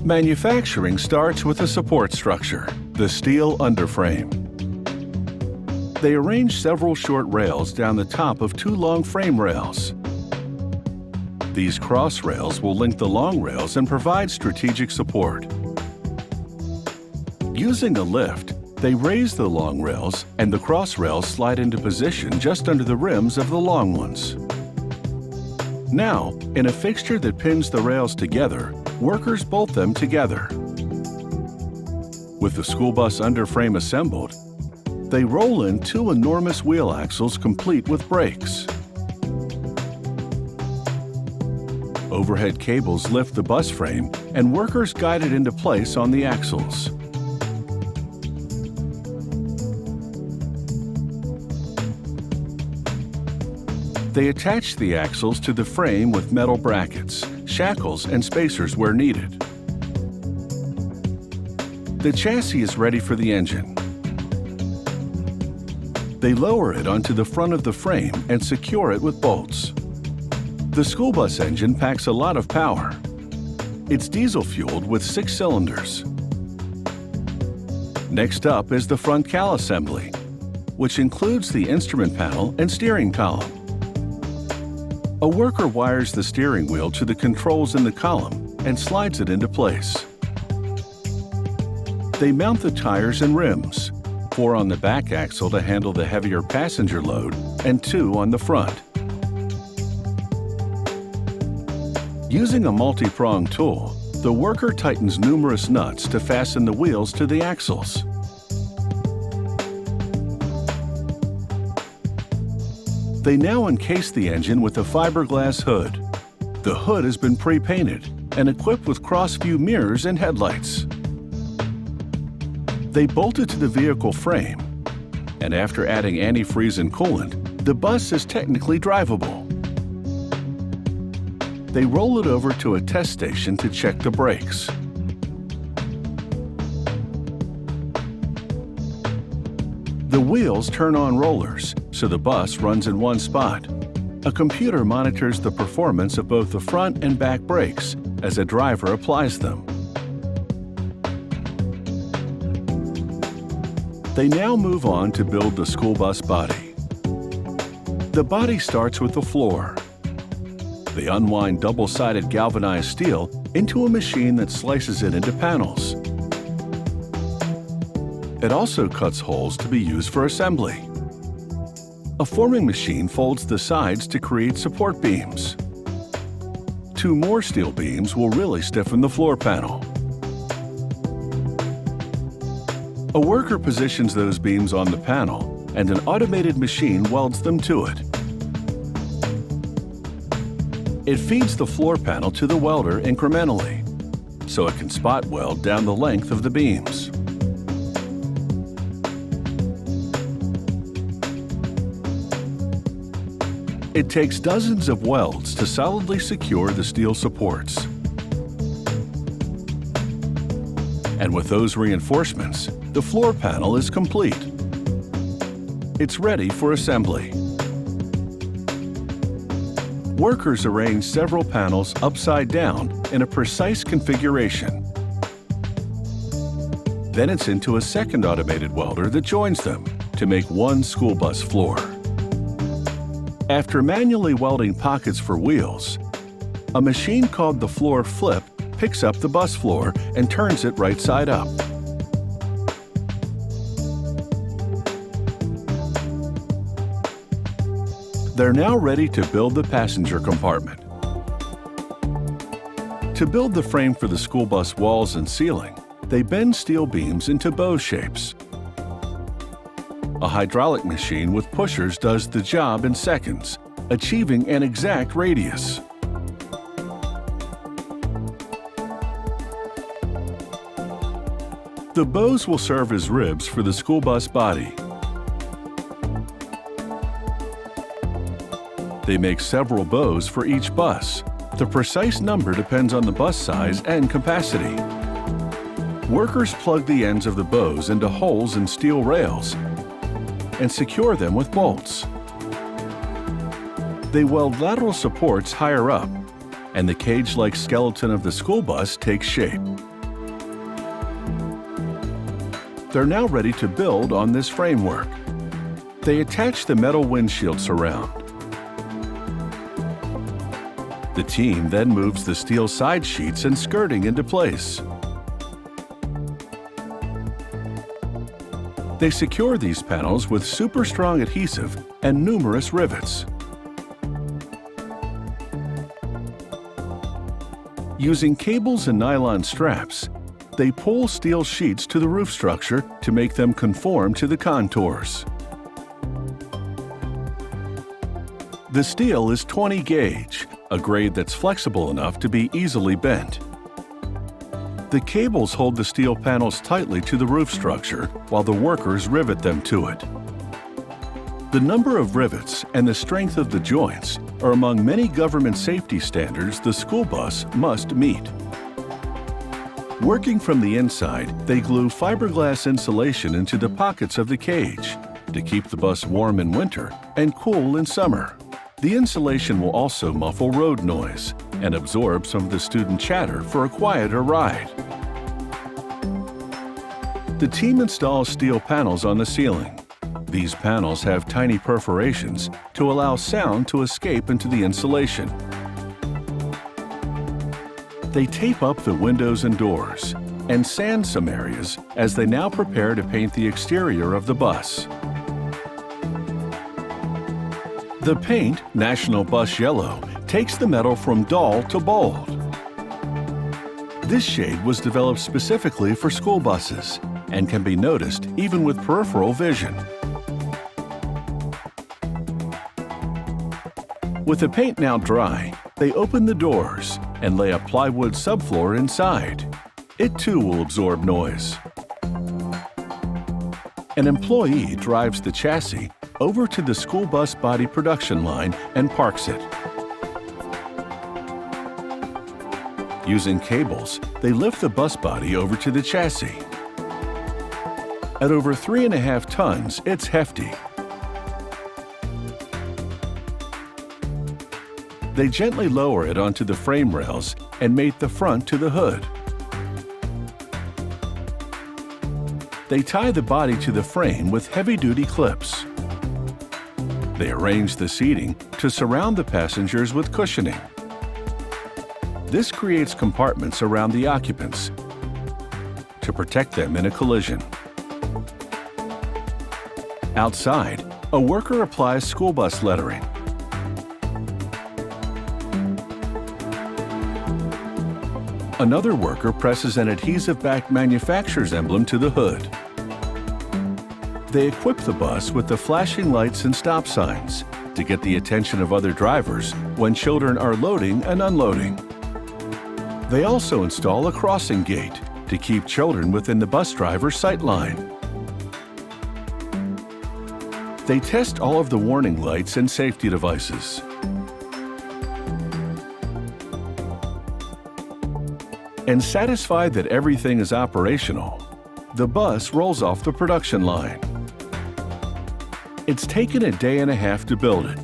Manufacturing starts with a support structure, the steel underframe. They arrange several short rails down the top of two long frame rails. These cross rails will link the long rails and provide strategic support. Using a lift, they raise the long rails and the cross rails slide into position just under the rims of the long ones. Now, in a fixture that pins the rails together, workers bolt them together. With the school bus underframe assembled, they roll in two enormous wheel axles complete with brakes. Overhead cables lift the bus frame and workers guide it into place on the axles. They attach the axles to the frame with metal brackets, shackles, and spacers where needed. The chassis is ready for the engine. They lower it onto the front of the frame and secure it with bolts. The school bus engine packs a lot of power. It's diesel-fueled with 6 cylinders. Next up is the front cowl assembly, which includes the instrument panel and steering column. A worker wires the steering wheel to the controls in the column and slides it into place. They mount the tires and rims, 4 on the back axle to handle the heavier passenger load and 2 on the front. Using a multi-prong tool, the worker tightens numerous nuts to fasten the wheels to the axles. They now encase the engine with a fiberglass hood. The hood has been pre-painted and equipped with cross-view mirrors and headlights. They bolt it to the vehicle frame, and after adding antifreeze and coolant, the bus is technically drivable. They roll it over to a test station to check the brakes. The wheels turn on rollers, so the bus runs in one spot. A computer monitors the performance of both the front and back brakes as a driver applies them. They now move on to build the school bus body. The body starts with the floor. They unwind double-sided galvanized steel into a machine that slices it into panels. It also cuts holes to be used for assembly. A forming machine folds the sides to create support beams. 2 more steel beams will really stiffen the floor panel. A worker positions those beams on the panel, and an automated machine welds them to it. It feeds the floor panel to the welder incrementally, so it can spot weld down the length of the beams. It takes dozens of welds to solidly secure the steel supports. And with those reinforcements, the floor panel is complete. It's ready for assembly. Workers arrange several panels upside down in a precise configuration. Then it's into a second automated welder that joins them to make one school bus floor. After manually welding pockets for wheels, a machine called the floor flip picks up the bus floor and turns it right side up. They're now ready to build the passenger compartment. To build the frame for the school bus walls and ceiling, they bend steel beams into bow shapes. A hydraulic machine with pushers does the job in seconds, achieving an exact radius. The bows will serve as ribs for the school bus body. They make several bows for each bus. The precise number depends on the bus size and capacity. Workers plug the ends of the bows into holes in steel rails and secure them with bolts. They weld lateral supports higher up, and the cage-like skeleton of the school bus takes shape. They're now ready to build on this framework. They attach the metal windshield surround. The team then moves the steel side sheets and skirting into place. They secure these panels with super strong adhesive and numerous rivets. Using cables and nylon straps, they pull steel sheets to the roof structure to make them conform to the contours. The steel is 20 gauge, a grade that's flexible enough to be easily bent. The cables hold the steel panels tightly to the roof structure while the workers rivet them to it. The number of rivets and the strength of the joints are among many government safety standards the school bus must meet. Working from the inside, they glue fiberglass insulation into the pockets of the cage to keep the bus warm in winter and cool in summer. The insulation will also muffle road noise and absorb some of the student chatter for a quieter ride. The team installs steel panels on the ceiling. These panels have tiny perforations to allow sound to escape into the insulation. They tape up the windows and doors and sand some areas as they now prepare to paint the exterior of the bus. The paint, National Bus Yellow, takes the metal from dull to bold. This shade was developed specifically for school buses and can be noticed even with peripheral vision. With the paint now dry, they open the doors and lay a plywood subfloor inside. It too will absorb noise. An employee drives the chassis over to the school bus body production line and parks it. Using cables, they lift the bus body over to the chassis. At over 3.5 tons, it's hefty. They gently lower it onto the frame rails and mate the front to the hood. They tie the body to the frame with heavy-duty clips. They arrange the seating to surround the passengers with cushioning. This creates compartments around the occupants to protect them in a collision. Outside, a worker applies school bus lettering. Another worker presses an adhesive-backed manufacturer's emblem to the hood. They equip the bus with the flashing lights and stop signs to get the attention of other drivers when children are loading and unloading. They also install a crossing gate to keep children within the bus driver's sight line. They test all of the warning lights and safety devices. And satisfied that everything is operational, the bus rolls off the production line. It's taken a day and a half to build it,